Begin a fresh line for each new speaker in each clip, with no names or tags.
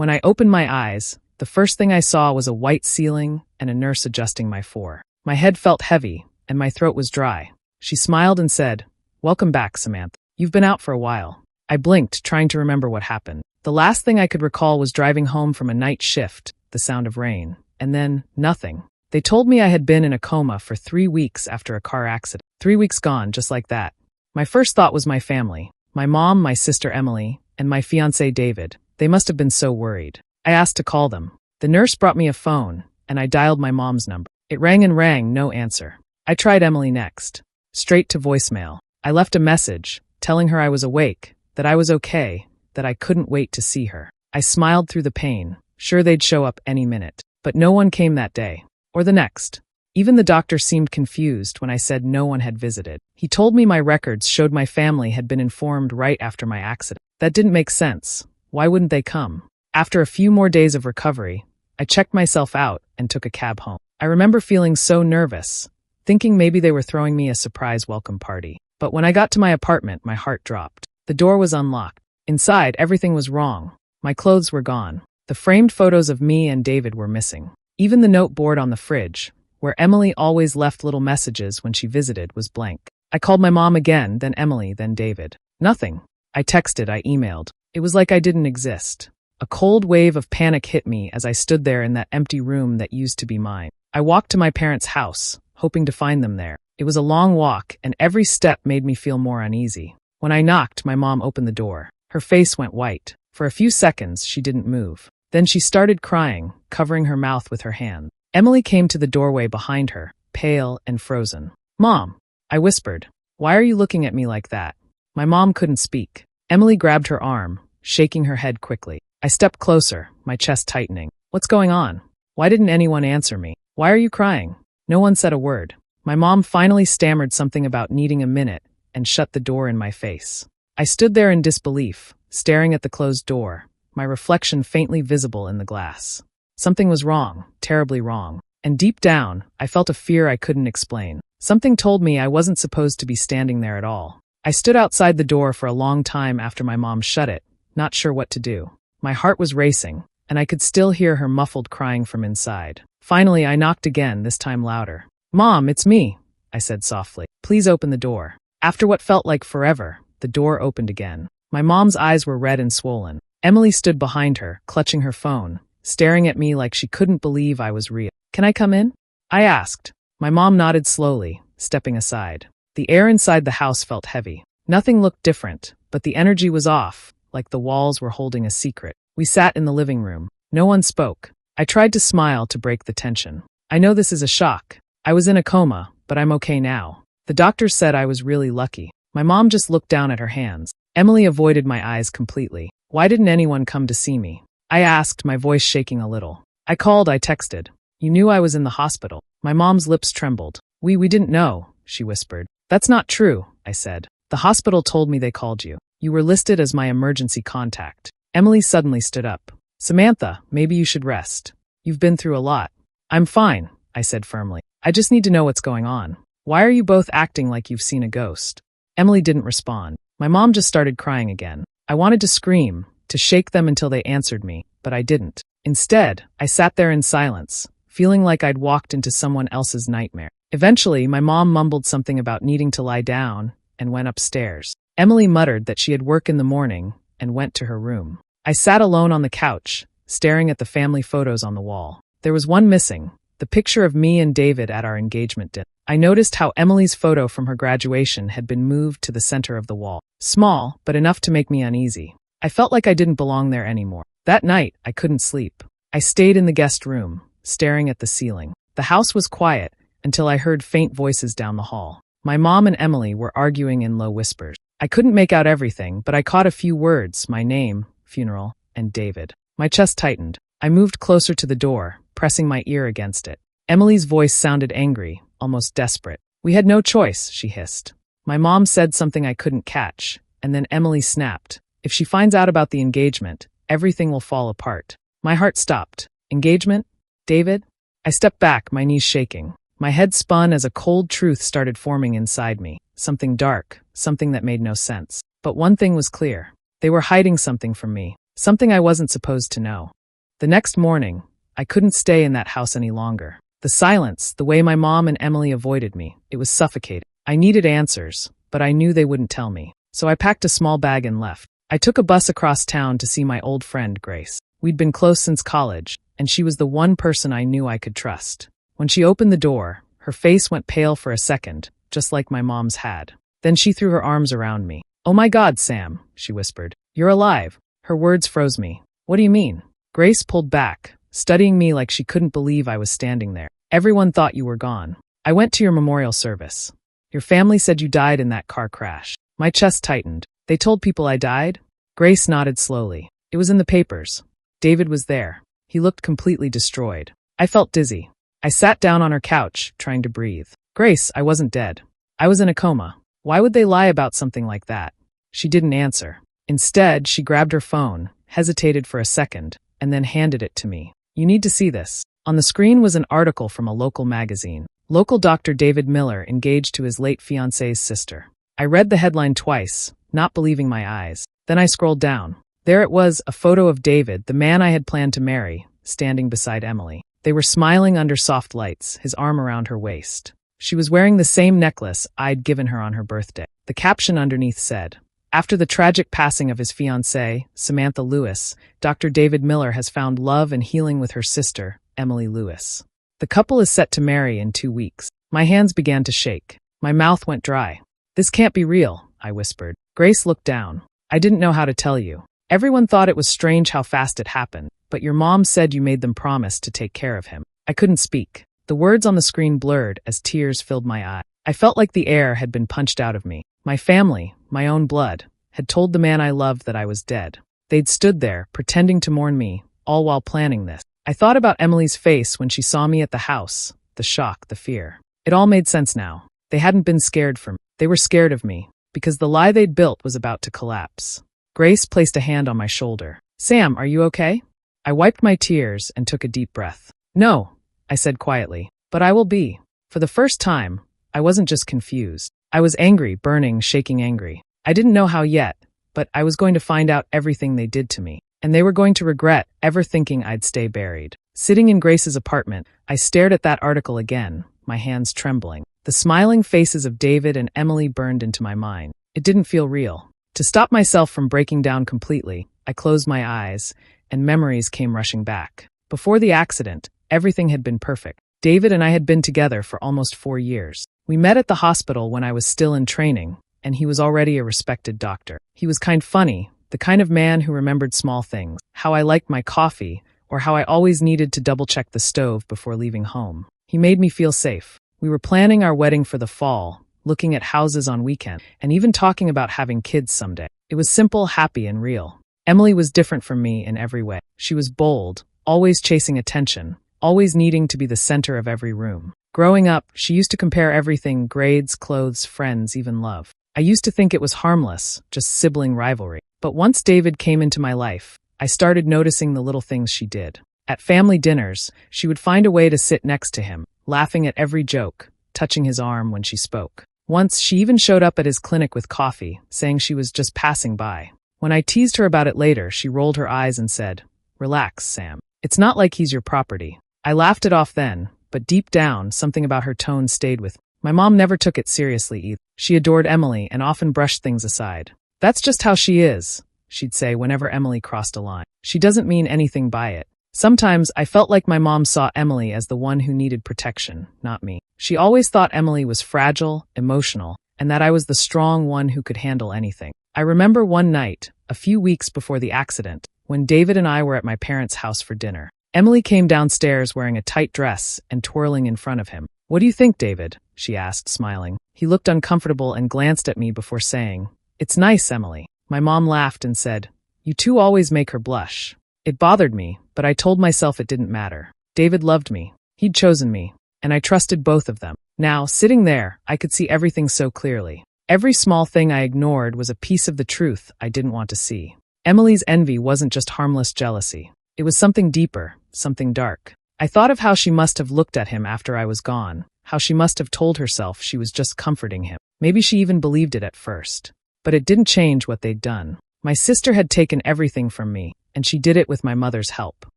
When I opened my eyes, the first thing I saw was a white ceiling and a nurse adjusting my fore. My head felt heavy, and my throat was dry. She smiled and said, "Welcome back, Samantha. You've been out for a while." I blinked, trying to remember what happened. The last thing I could recall was driving home from a night shift, the sound of rain, and then nothing. They told me I had been in a coma for 3 weeks after a car accident. 3 weeks gone, just like that. My first thought was my family. My mom, my sister Emily, and my fiancé David. They must have been so worried. I asked to call them. The nurse brought me a phone, and I dialed my mom's number. It rang and rang, no answer. I tried Emily next. Straight to voicemail. I left a message, telling her I was awake, that I was okay, that I couldn't wait to see her. I smiled through the pain, sure they'd show up any minute. But no one came that day. Or the next. Even the doctor seemed confused when I said no one had visited. He told me my records showed my family had been informed right after my accident. That didn't make sense. Why wouldn't they come? After a few more days of recovery, I checked myself out and took a cab home. I remember feeling so nervous, thinking maybe they were throwing me a surprise welcome party. But when I got to my apartment, my heart dropped. The door was unlocked. Inside, everything was wrong. My clothes were gone. The framed photos of me and David were missing. Even the note board on the fridge, where Emily always left little messages when she visited, was blank. I called my mom again, then Emily, then David. Nothing. I texted, I emailed. It was like I didn't exist. A cold wave of panic hit me as I stood there in that empty room that used to be mine. I walked to my parents' house, hoping to find them there. It was a long walk, and every step made me feel more uneasy. When I knocked, my mom opened the door. Her face went white. For a few seconds, she didn't move. Then she started crying, covering her mouth with her hand. Emily came to the doorway behind her, pale and frozen. "Mom," I whispered. "Why are you looking at me like that?" My mom couldn't speak. Emily grabbed her arm, shaking her head quickly. I stepped closer, my chest tightening. "What's going on? Why didn't anyone answer me? Why are you crying?" No one said a word. My mom finally stammered something about needing a minute and shut the door in my face. I stood there in disbelief, staring at the closed door, my reflection faintly visible in the glass. Something was wrong, terribly wrong. And deep down, I felt a fear I couldn't explain. Something told me I wasn't supposed to be standing there at all. I stood outside the door for a long time after my mom shut it, not sure what to do. My heart was racing, and I could still hear her muffled crying from inside. Finally, I knocked again, this time louder. "Mom, it's me," I said softly. "Please open the door." After what felt like forever, the door opened again. My mom's eyes were red and swollen. Emily stood behind her, clutching her phone, staring at me like she couldn't believe I was real. "Can I come in?" I asked. My mom nodded slowly, stepping aside. The air inside the house felt heavy. Nothing looked different, but the energy was off, like the walls were holding a secret. We sat in the living room. No one spoke. I tried to smile to break the tension. "I know this is a shock. I was in a coma, but I'm okay now. The doctors said I was really lucky." My mom just looked down at her hands. Emily avoided my eyes completely. "Why didn't anyone come to see me?" I asked, my voice shaking a little. "I called, I texted. You knew I was in the hospital." My mom's lips trembled. We didn't know," she whispered. "That's not true," I said. "The hospital told me they called you. You were listed as my emergency contact." Emily suddenly stood up. "Samantha, maybe you should rest. You've been through a lot." "I'm fine," I said firmly. "I just need to know what's going on. Why are you both acting like you've seen a ghost?" Emily didn't respond. My mom just started crying again. I wanted to scream, to shake them until they answered me, but I didn't. Instead, I sat there in silence, feeling like I'd walked into someone else's nightmare. Eventually, my mom mumbled something about needing to lie down and went upstairs. Emily muttered that she had work in the morning and went to her room. I sat alone on the couch, staring at the family photos on the wall. There was one missing, the picture of me and David at our engagement dinner. I noticed how Emily's photo from her graduation had been moved to the center of the wall. Small, but enough to make me uneasy. I felt like I didn't belong there anymore. That night, I couldn't sleep. I stayed in the guest room, staring at the ceiling. The house was quiet until I heard faint voices down the hall. My mom and Emily were arguing in low whispers. I couldn't make out everything, but I caught a few words: my name, funeral, and David. My chest tightened. I moved closer to the door, pressing my ear against it. Emily's voice sounded angry, almost desperate. "We had no choice," she hissed. My mom said something I couldn't catch, and then Emily snapped. "If she finds out about the engagement, everything will fall apart." My heart stopped. Engagement? David? I stepped back, my knees shaking. My head spun as a cold truth started forming inside me. Something dark, something that made no sense. But one thing was clear. They were hiding something from me. something I wasn't supposed to know. The next morning, I couldn't stay in that house any longer. The silence, the way my mom and Emily avoided me, it was suffocating. I needed answers, but I knew they wouldn't tell me. So I packed a small bag and left. I took a bus across town to see my old friend, Grace. We'd been close since college, and she was the one person I knew I could trust. When she opened the door, her face went pale for a second, just like my mom's had. Then she threw her arms around me. "Oh my God, Sam," she whispered. "You're alive." Her words froze me. "What do you mean?" Grace pulled back, studying me like she couldn't believe I was standing there. "Everyone thought you were gone. I went to your memorial service. Your family said you died in that car crash." My chest tightened. "They told people I died?" Grace nodded slowly. "It was in the papers. David was there. He looked completely destroyed." I felt dizzy. I sat down on her couch, trying to breathe. "Grace, I wasn't dead. I was in a coma. Why would they lie about something like that?" She didn't answer. Instead, she grabbed her phone, hesitated for a second, and then handed it to me. "You need to see this." On the screen was an article from a local magazine. Local Dr. David Miller engaged to his late fiancé's sister. I read the headline twice, not believing my eyes. Then I scrolled down. There it was, a photo of David, the man I had planned to marry, standing beside Emily. They were smiling under soft lights, his arm around her waist. She was wearing the same necklace I'd given her on her birthday. The caption underneath said, "After the tragic passing of his fiancée, Samantha Lewis, Dr. David Miller has found love and healing with her sister, Emily Lewis. The couple is set to marry in 2 weeks." My hands began to shake. My mouth went dry. "This can't be real," I whispered. Grace looked down. "I didn't know how to tell you. Everyone thought it was strange how fast it happened, but your mom said you made them promise to take care of him." I couldn't speak. The words on the screen blurred as tears filled my eyes. I felt like the air had been punched out of me. My family, my own blood, had told the man I loved that I was dead. They'd stood there, pretending to mourn me, all while planning this. I thought about Emily's face when she saw me at the house, the shock, the fear. It all made sense now. They hadn't been scared for me. They were scared of me, because the lie they'd built was about to collapse. Grace placed a hand on my shoulder. "Sam, are you okay?" I wiped my tears and took a deep breath. "No," I said quietly, "but I will be." For the first time, I wasn't just confused. I was angry, burning, shaking angry. I didn't know how yet, but I was going to find out everything they did to me, and they were going to regret ever thinking I'd stay buried. Sitting in Grace's apartment, I stared at that article again, my hands trembling. The smiling faces of David and Emily burned into my mind. It didn't feel real. To stop myself from breaking down completely, I closed my eyes, and memories came rushing back. Before the accident, everything had been perfect. David and I had been together for almost 4 years. We met at the hospital when I was still in training, and he was already a respected doctor. He was funny, the kind of man who remembered small things, how I liked my coffee, or how I always needed to double-check the stove before leaving home. He made me feel safe. We were planning our wedding for the fall, looking at houses on weekends, and even talking about having kids someday. It was simple, happy, and real. Emily was different from me in every way. She was bold, always chasing attention, always needing to be the center of every room. Growing up, she used to compare everything: grades, clothes, friends, even love. I used to think it was harmless, just sibling rivalry. But once David came into my life, I started noticing the little things she did. At family dinners, she would find a way to sit next to him, laughing at every joke, touching his arm when she spoke. Once, she even showed up at his clinic with coffee, saying she was just passing by. When I teased her about it later, she rolled her eyes and said, "Relax, Sam. It's not like he's your property." I laughed it off then, but deep down, something about her tone stayed with me. My mom never took it seriously either. She adored Emily and often brushed things aside. "That's just how she is," she'd say whenever Emily crossed a line. "She doesn't mean anything by it." Sometimes I felt like my mom saw Emily as the one who needed protection, not me. She always thought Emily was fragile, emotional, and that I was the strong one who could handle anything. I remember one night, a few weeks before the accident, when David and I were at my parents' house for dinner. Emily came downstairs wearing a tight dress and twirling in front of him. "What do you think, David?" she asked, smiling. He looked uncomfortable and glanced at me before saying, "It's nice, Emily." My mom laughed and said, "You two always make her blush." It bothered me, but I told myself it didn't matter. David loved me. He'd chosen me, and I trusted both of them. Now, sitting there, I could see everything so clearly. Every small thing I ignored was a piece of the truth I didn't want to see. Emily's envy wasn't just harmless jealousy. It was something deeper, something dark. I thought of how she must have looked at him after I was gone, how she must have told herself she was just comforting him. Maybe she even believed it at first. But it didn't change what they'd done. My sister had taken everything from me, and she did it with my mother's help.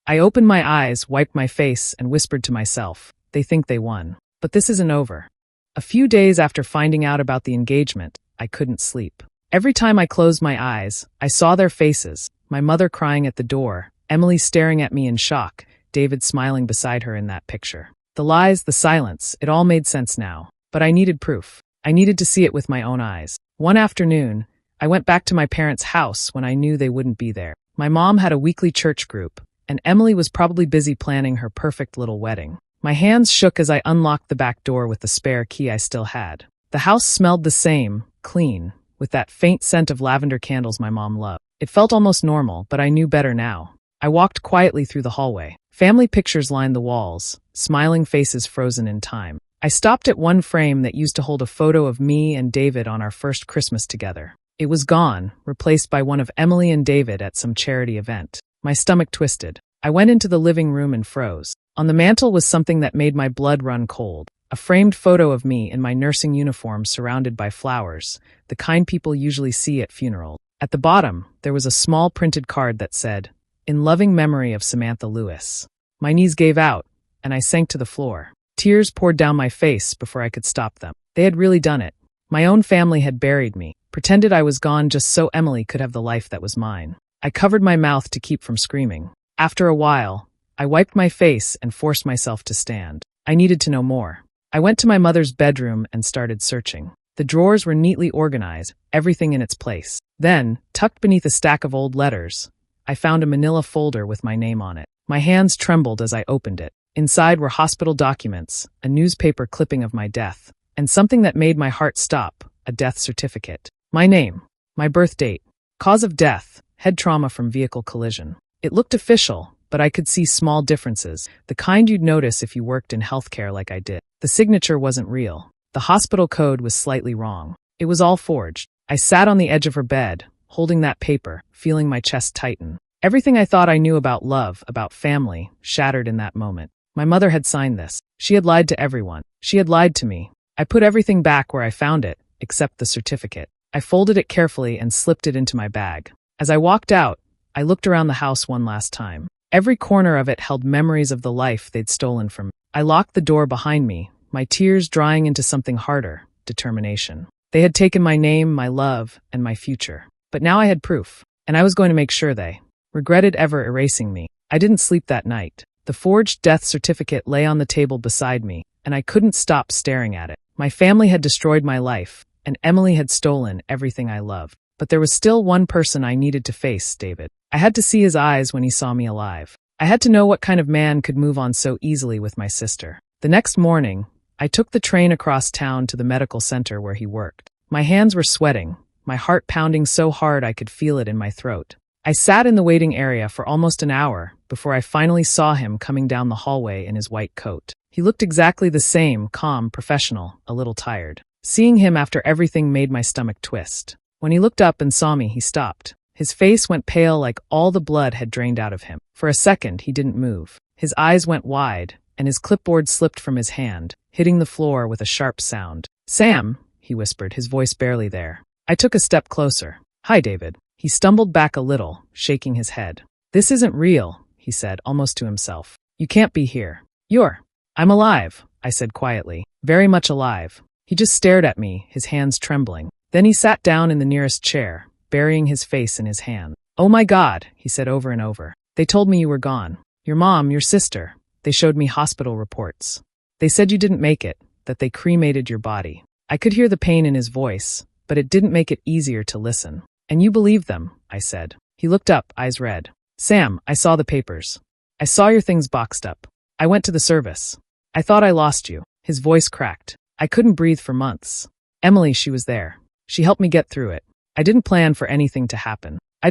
I opened my eyes, wiped my face, and whispered to myself, they think they won. But this isn't over. A few days after finding out about the engagement, I couldn't sleep. Every time I closed my eyes, I saw their faces, my mother crying at the door, Emily staring at me in shock, David smiling beside her in that picture. The lies, the silence, it all made sense now. But I needed proof. I needed to see it with my own eyes. One afternoon, I went back to my parents' house when I knew they wouldn't be there. My mom had a weekly church group, and Emily was probably busy planning her perfect little wedding. My hands shook as I unlocked the back door with the spare key I still had. The house smelled the same, clean, with that faint scent of lavender candles my mom loved. It felt almost normal, but I knew better now. I walked quietly through the hallway. Family pictures lined the walls, smiling faces frozen in time. I stopped at one frame that used to hold a photo of me and David on our first Christmas together. It was gone, replaced by one of Emily and David at some charity event. My stomach twisted. I went into the living room and froze. On the mantel was something that made my blood run cold. A framed photo of me in my nursing uniform surrounded by flowers, the kind people usually see at funerals. At the bottom, there was a small printed card that said, "In loving memory of Samantha Lewis." My knees gave out, and I sank to the floor. Tears poured down my face before I could stop them. They had really done it. My own family had buried me, pretended I was gone just so Emily could have the life that was mine. I covered my mouth to keep from screaming. After a while, I wiped my face and forced myself to stand. I needed to know more. I went to my mother's bedroom and started searching. The drawers were neatly organized, everything in its place. Then, tucked beneath a stack of old letters, I found a manila folder with my name on it. My hands trembled as I opened it. Inside were hospital documents, a newspaper clipping of my death, and something that made my heart stop, a death certificate. My name, my birth date, cause of death, head trauma from vehicle collision. It looked official, but I could see small differences, the kind you'd notice if you worked in healthcare like I did. The signature wasn't real. The hospital code was slightly wrong. It was all forged. I sat on the edge of her bed, holding that paper, feeling my chest tighten. Everything I thought I knew about love, about family, shattered in that moment. My mother had signed this. She had lied to everyone. She had lied to me. I put everything back where I found it, except the certificate. I folded it carefully and slipped it into my bag. As I walked out, I looked around the house one last time. Every corner of it held memories of the life they'd stolen from me. I locked the door behind me, my tears drying into something harder, determination. They had taken my name, my love, and my future. But now I had proof, and I was going to make sure they regretted ever erasing me. I didn't sleep that night. The forged death certificate lay on the table beside me, and I couldn't stop staring at it. My family had destroyed my life, and Emily had stolen everything I loved. But there was still one person I needed to face, David. I had to see his eyes when he saw me alive. I had to know what kind of man could move on so easily with my sister. The next morning, I took the train across town to the medical center where he worked. My hands were sweating, my heart pounding so hard I could feel it in my throat. I sat in the waiting area for almost an hour before I finally saw him coming down the hallway in his white coat. He looked exactly the same, calm, professional, a little tired. Seeing him after everything made my stomach twist. When he looked up and saw me, he stopped. His face went pale like all the blood had drained out of him. For a second, he didn't move. His eyes went wide, and his clipboard slipped from his hand, hitting the floor with a sharp sound. "Sam," he whispered, his voice barely there. I took a step closer. "Hi, David." He stumbled back a little, shaking his head. "This isn't real," he said, almost to himself. "You can't be here." "I'm alive," I said quietly. "Very much alive." He just stared at me, his hands trembling. Then he sat down in the nearest chair, burying his face in his hand. "Oh my God," he said over and over. "They told me you were gone. Your mom, your sister. They showed me hospital reports. They said you didn't make it, that they cremated your body." I could hear the pain in his voice, but it didn't make it easier to listen. "And you believed them," I said. He looked up, eyes red. "Sam, I saw the papers. I saw your things boxed up. I went to the service. I thought I lost you." His voice cracked. I couldn't breathe for months. Emily, she was there. She helped me get through it. I didn't plan for anything to happen. I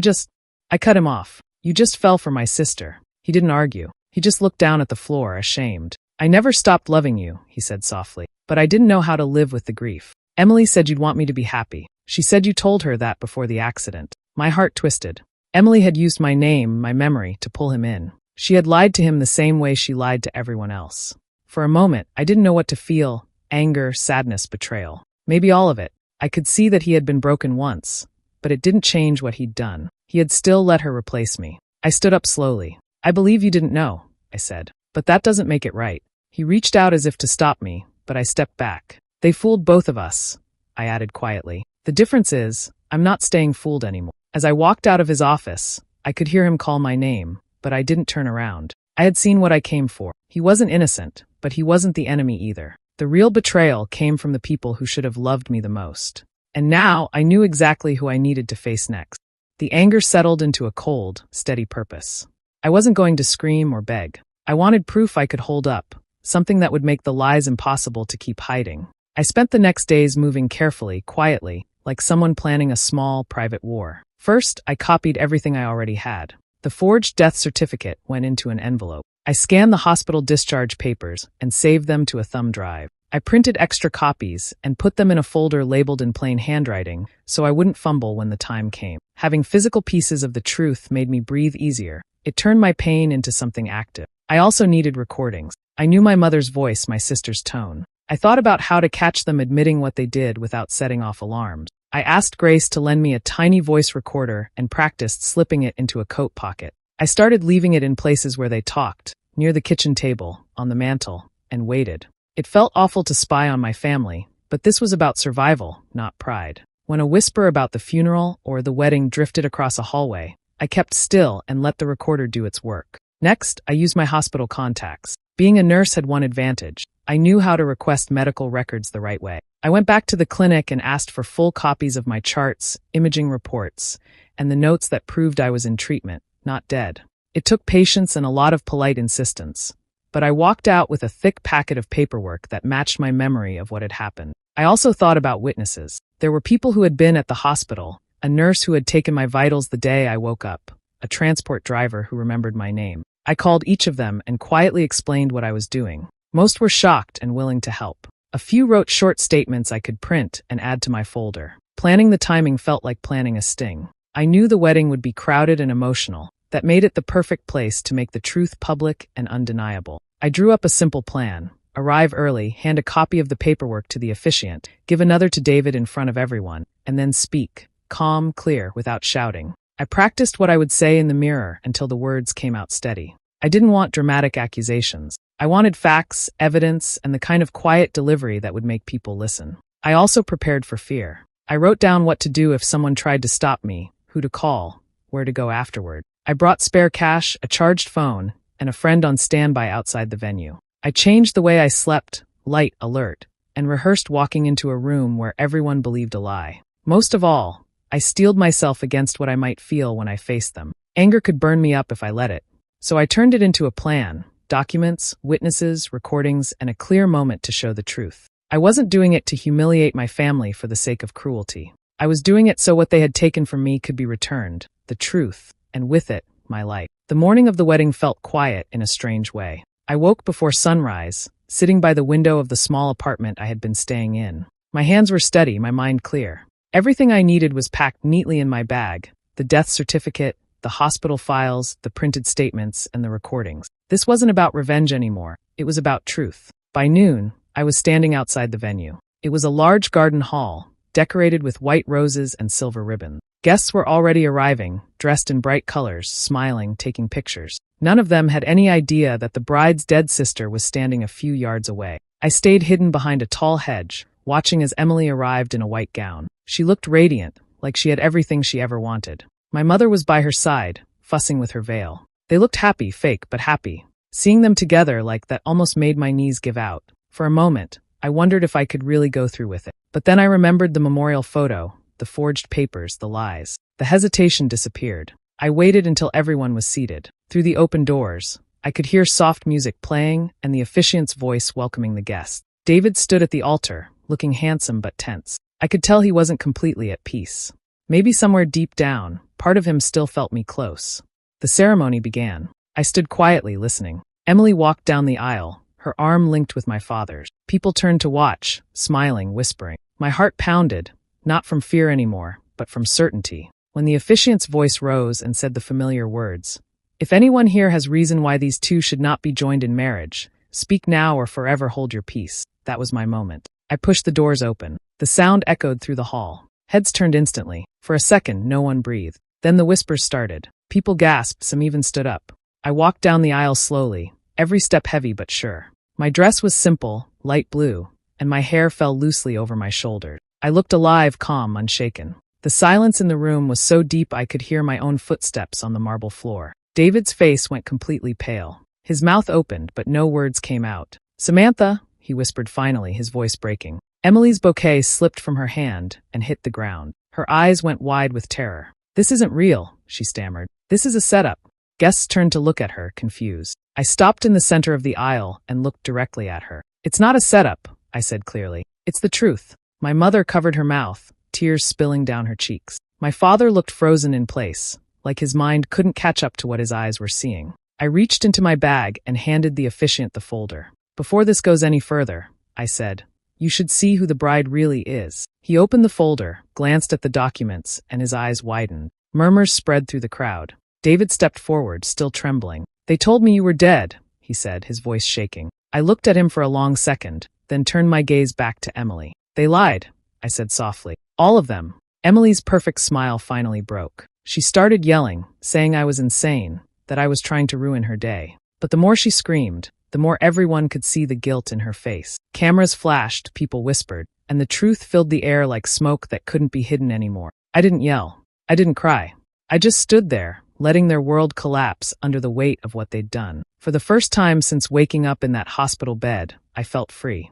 cut him off. "You just fell for my sister." He didn't argue. He just looked down at the floor, ashamed. "I never stopped loving you," he said softly, "but I didn't know how to live with the grief. Emily said you'd want me to be happy. She said you told her that before the accident." My heart twisted. Emily had used my name, my memory, to pull him in. She had lied to him the same way she lied to everyone else. For a moment, I didn't know what to feel: anger, sadness, betrayal. Maybe all of it. I could see that he had been broken once, but it didn't change what he'd done. He had still let her replace me. I stood up slowly. I believe you didn't know, I said. But that doesn't make it right. He reached out as if to stop me, but I stepped back. They fooled both of us, I added quietly. The difference is, I'm not staying fooled anymore. As I walked out of his office, I could hear him call my name, but I didn't turn around. I had seen what I came for. He wasn't innocent, but he wasn't the enemy either. The real betrayal came from the people who should have loved me the most. And now I knew exactly who I needed to face next. The anger settled into a cold, steady purpose. I wasn't going to scream or beg. I wanted proof I could hold up, something that would make the lies impossible to keep hiding. I spent the next days moving carefully, quietly, like someone planning a small, private war. First, I copied everything I already had. The forged death certificate went into an envelope. I scanned the hospital discharge papers and saved them to a thumb drive. I printed extra copies and put them in a folder labeled in plain handwriting so I wouldn't fumble when the time came. Having physical pieces of the truth made me breathe easier. It turned my pain into something active. I also needed recordings. I knew my mother's voice, my sister's tone. I thought about how to catch them admitting what they did without setting off alarms. I asked Grace to lend me a tiny voice recorder and practiced slipping it into a coat pocket. I started leaving it in places where they talked, near the kitchen table, on the mantel, and waited. It felt awful to spy on my family, but this was about survival, not pride. When a whisper about the funeral or the wedding drifted across a hallway, I kept still and let the recorder do its work. Next, I used my hospital contacts. Being a nurse had one advantage. I knew how to request medical records the right way. I went back to the clinic and asked for full copies of my charts, imaging reports, and the notes that proved I was in treatment, not dead. It took patience and a lot of polite insistence, but I walked out with a thick packet of paperwork that matched my memory of what had happened. I also thought about witnesses. There were people who had been at the hospital, a nurse who had taken my vitals the day I woke up, a transport driver who remembered my name. I called each of them and quietly explained what I was doing. Most were shocked and willing to help. A few wrote short statements I could print and add to my folder. Planning the timing felt like planning a sting. I knew the wedding would be crowded and emotional. That made it the perfect place to make the truth public and undeniable. I drew up a simple plan. Arrive early, hand a copy of the paperwork to the officiant, give another to David in front of everyone, and then speak. Calm, clear, without shouting. I practiced what I would say in the mirror until the words came out steady. I didn't want dramatic accusations. I wanted facts, evidence, and the kind of quiet delivery that would make people listen. I also prepared for fear. I wrote down what to do if someone tried to stop me, who to call, where to go afterward. I brought spare cash, a charged phone, and a friend on standby outside the venue. I changed the way I slept, light, alert, and rehearsed walking into a room where everyone believed a lie. Most of all, I steeled myself against what I might feel when I faced them. Anger could burn me up if I let it. So I turned it into a plan. Documents, witnesses, recordings, and a clear moment to show the truth. I wasn't doing it to humiliate my family for the sake of cruelty. I was doing it so what they had taken from me could be returned, the truth, and with it, my life. The morning of the wedding felt quiet in a strange way. I woke before sunrise, sitting by the window of the small apartment I had been staying in. My hands were steady, my mind clear. Everything I needed was packed neatly in my bag: the death certificate, the hospital files, the printed statements, and the recordings. This wasn't about revenge anymore. It was about truth. By noon, I was standing outside the venue. It was a large garden hall, decorated with white roses and silver ribbons. Guests were already arriving, dressed in bright colors, smiling, taking pictures. None of them had any idea that the bride's dead sister was standing a few yards away. I stayed hidden behind a tall hedge, watching as Emily arrived in a white gown. She looked radiant, like she had everything she ever wanted. My mother was by her side, fussing with her veil. They looked happy, fake, but happy. Seeing them together like that almost made my knees give out. For a moment, I wondered if I could really go through with it. But then I remembered the memorial photo, the forged papers, the lies. The hesitation disappeared. I waited until everyone was seated. Through the open doors, I could hear soft music playing and the officiant's voice welcoming the guests. David stood at the altar, looking handsome but tense. I could tell he wasn't completely at peace. Maybe somewhere deep down, part of him still felt me close. The ceremony began. I stood quietly listening. Emily walked down the aisle, her arm linked with my father's. People turned to watch, smiling, whispering. My heart pounded, not from fear anymore, but from certainty. When the officiant's voice rose and said the familiar words, "If anyone here has reason why these two should not be joined in marriage, speak now or forever hold your peace," that was my moment. I pushed the doors open. The sound echoed through the hall. Heads turned instantly. For a second, no one breathed. Then the whispers started. People gasped, some even stood up. I walked down the aisle slowly, every step heavy but sure. My dress was simple, light blue, and my hair fell loosely over my shoulders. I looked alive, calm, unshaken. The silence in the room was so deep I could hear my own footsteps on the marble floor. David's face went completely pale. His mouth opened, but no words came out. "Samantha," he whispered finally, his voice breaking. Emily's bouquet slipped from her hand and hit the ground. Her eyes went wide with terror. "This isn't real," she stammered. "This is a setup." Guests turned to look at her, confused. I stopped in the center of the aisle and looked directly at her. "It's not a setup," I said clearly. "It's the truth." My mother covered her mouth, tears spilling down her cheeks. My father looked frozen in place, like his mind couldn't catch up to what his eyes were seeing. I reached into my bag and handed the officiant the folder. "Before this goes any further," I said, "you should see who the bride really is." He opened the folder, glanced at the documents, and his eyes widened. Murmurs spread through the crowd. David stepped forward, still trembling. "They told me you were dead," he said, his voice shaking. I looked at him for a long second, then turned my gaze back to Emily. "They lied," I said softly. "All of them." Emily's perfect smile finally broke. She started yelling, saying I was insane, that I was trying to ruin her day. But the more she screamed, the more everyone could see the guilt in her face. Cameras flashed, people whispered, and the truth filled the air like smoke that couldn't be hidden anymore. I didn't yell. I didn't cry. I just stood there, letting their world collapse under the weight of what they'd done. For the first time since waking up in that hospital bed, I felt free.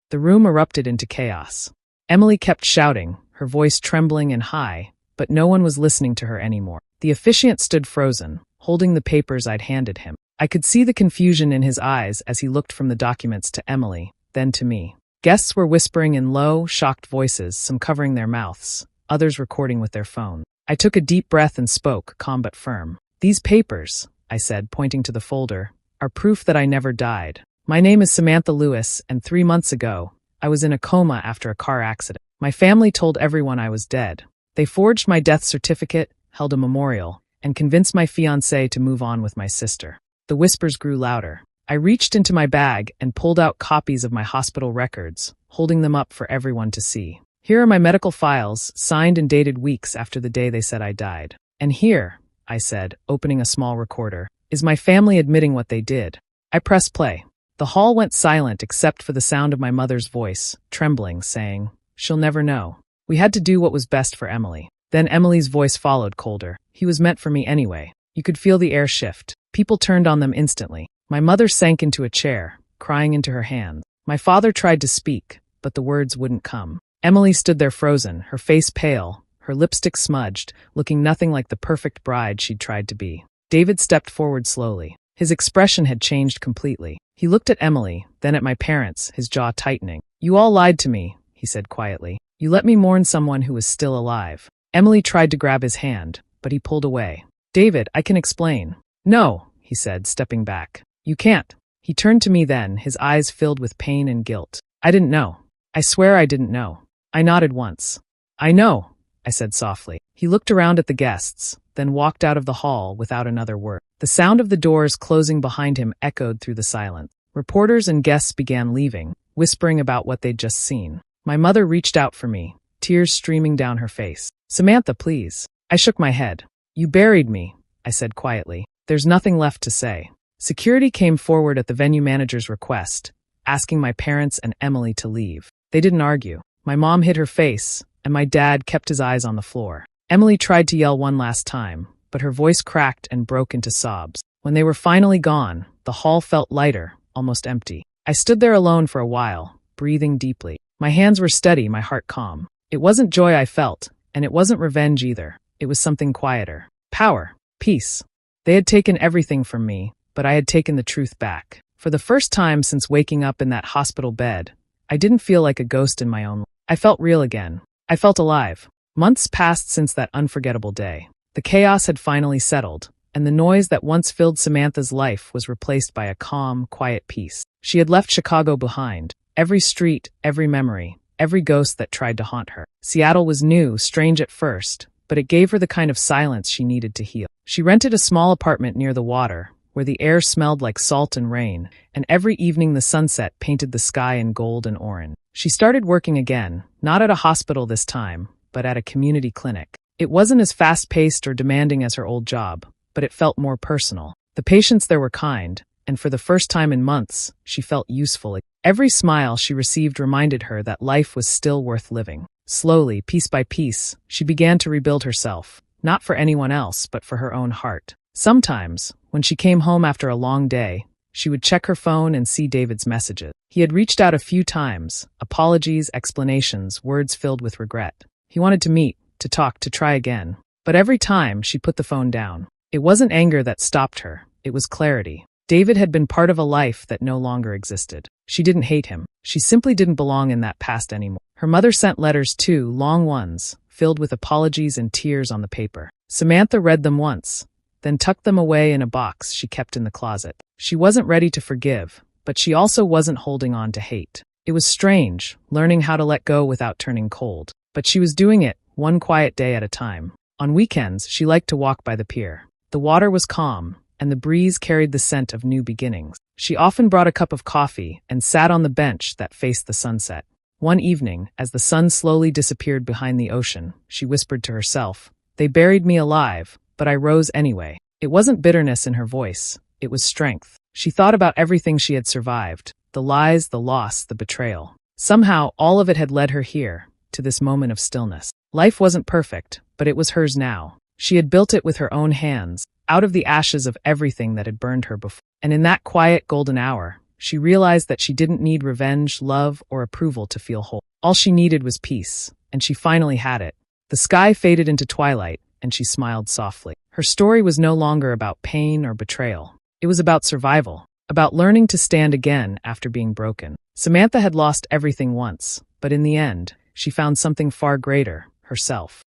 The room erupted into chaos. Emily kept shouting, her voice trembling and high, but no one was listening to her anymore. The officiant stood frozen, holding the papers I'd handed him. I could see the confusion in his eyes as he looked from the documents to Emily, then to me. Guests were whispering in low, shocked voices, some covering their mouths, others recording with their phone. I took a deep breath and spoke, calm but firm. "These papers," I said, pointing to the folder, "are proof that I never died. My name is Samantha Lewis, and 3 months ago, I was in a coma after a car accident. My family told everyone I was dead. They forged my death certificate, held a memorial, and convinced my fiancé to move on with my sister." The whispers grew louder. I reached into my bag and pulled out copies of my hospital records, holding them up for everyone to see. "Here are my medical files, signed and dated weeks after the day they said I died. And here," I said, opening a small recorder, "is my family admitting what they did." I pressed play. The hall went silent except for the sound of my mother's voice, trembling, saying, "She'll never know." We had to do what was best for Emily. Then Emily's voice followed, colder. "He was meant for me anyway." You could feel the air shift. People turned on them instantly. My mother sank into a chair, crying into her hands. My father tried to speak, but the words wouldn't come. Emily stood there frozen, her face pale, her lipstick smudged, looking nothing like the perfect bride she'd tried to be. David stepped forward slowly. His expression had changed completely. He looked at Emily, then at my parents, his jaw tightening. "You all lied to me," he said quietly. "You let me mourn someone who was still alive." Emily tried to grab his hand, but he pulled away. "David, I can explain." "No," he said, stepping back. "You can't." He turned to me then, his eyes filled with pain and guilt. "I didn't know. I swear I didn't know." I nodded once. "I know," I said softly. He looked around at the guests, then walked out of the hall without another word. The sound of the doors closing behind him echoed through the silence. Reporters and guests began leaving, whispering about what they'd just seen. My mother reached out for me, tears streaming down her face. "Samantha, please." I shook my head. "You buried me," I said quietly. "There's nothing left to say." Security came forward at the venue manager's request, asking my parents and Emily to leave. They didn't argue. My mom hid her face, and my dad kept his eyes on the floor. Emily tried to yell one last time, but her voice cracked and broke into sobs. When they were finally gone, the hall felt lighter, almost empty. I stood there alone for a while, breathing deeply. My hands were steady, my heart calm. It wasn't joy I felt, and it wasn't revenge either. It was something quieter. Power. Peace. They had taken everything from me, but I had taken the truth back. For the first time since waking up in that hospital bed, I didn't feel like a ghost in my own life. I felt real again. I felt alive. Months passed since that unforgettable day. The chaos had finally settled, and the noise that once filled Samantha's life was replaced by a calm, quiet peace. She had left Chicago behind. Every street, every memory, every ghost that tried to haunt her. Seattle was new, strange at first, but it gave her the kind of silence she needed to heal. She rented a small apartment near the water, where the air smelled like salt and rain, and every evening the sunset painted the sky in gold and orange. She started working again, not at a hospital this time, but at a community clinic. It wasn't as fast-paced or demanding as her old job, but it felt more personal. The patients there were kind, and for the first time in months, she felt useful. Every smile she received reminded her that life was still worth living. Slowly, piece by piece, she began to rebuild herself, not for anyone else, but for her own heart. Sometimes, when she came home after a long day, she would check her phone and see David's messages. He had reached out a few times, apologies, explanations, words filled with regret. He wanted to meet, to talk, to try again. But every time, she put the phone down. It wasn't anger that stopped her, it was clarity. David had been part of a life that no longer existed. She didn't hate him. She simply didn't belong in that past anymore. Her mother sent letters too, long ones, filled with apologies and tears on the paper. Samantha read them once, then tucked them away in a box she kept in the closet. She wasn't ready to forgive, but she also wasn't holding on to hate. It was strange, learning how to let go without turning cold. But she was doing it, one quiet day at a time. On weekends, she liked to walk by the pier. The water was calm, and the breeze carried the scent of new beginnings. She often brought a cup of coffee and sat on the bench that faced the sunset. One evening, as the sun slowly disappeared behind the ocean, she whispered to herself, "They buried me alive, but I rose anyway." It wasn't bitterness in her voice, it was strength. She thought about everything she had survived, the lies, the loss, the betrayal. Somehow, all of it had led her here, to this moment of stillness. Life wasn't perfect, but it was hers now. She had built it with her own hands, out of the ashes of everything that had burned her before. And in that quiet golden hour, she realized that she didn't need revenge, love, or approval to feel whole. All she needed was peace, and she finally had it. The sky faded into twilight, and she smiled softly. Her story was no longer about pain or betrayal. It was about survival, about learning to stand again after being broken. Samantha had lost everything once, but in the end, she found something far greater, herself.